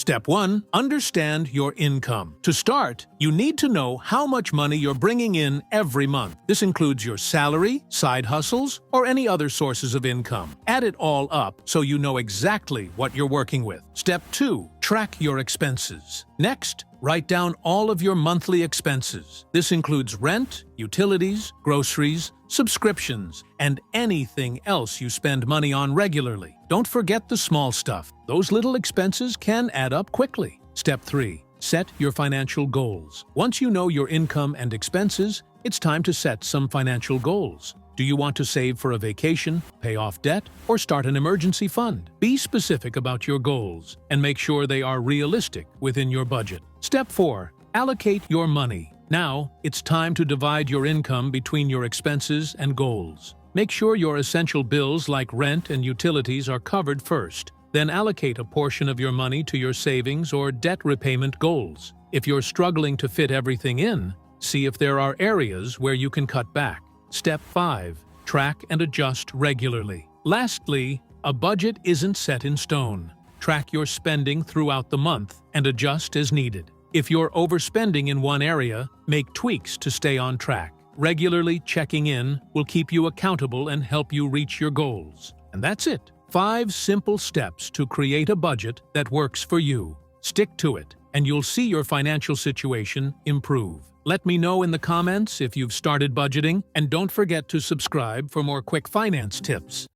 Step 1. Understand your income. To start, you need to know how much money you're bringing in every month. This includes your salary, side hustles, or any other sources of income. Add it all up so you know exactly what you're working with. Step 2. Track your expenses. Next, write down all of your monthly expenses. This includes rent, utilities, groceries, subscriptions, and anything else you spend money on regularly. Don't forget the small stuff. Those little expenses can add up quickly. Step 3. Set your financial goals. Once you know your income and expenses, it's time to set some financial goals. Do you want to save for a vacation, pay off debt, or start an emergency fund? Be specific about your goals and make sure they are realistic within your budget. Step 4. Allocate your money. Now, it's time to divide your income between your expenses and goals. Make sure your essential bills like rent and utilities are covered first. Then allocate a portion of your money to your savings or debt repayment goals. If you're struggling to fit everything in, see if there are areas where you can cut back. Step 5. Track and adjust regularly. Lastly, a budget isn't set in stone. Track your spending throughout the month and adjust as needed. If you're overspending in one area, make tweaks to stay on track. Regularly checking in will keep you accountable and help you reach your goals. And that's it. 5 simple steps to create a budget that works for you. Stick to it, and you'll see your financial situation improve. Let me know in the comments if you've started budgeting, and don't forget to subscribe for more quick finance tips.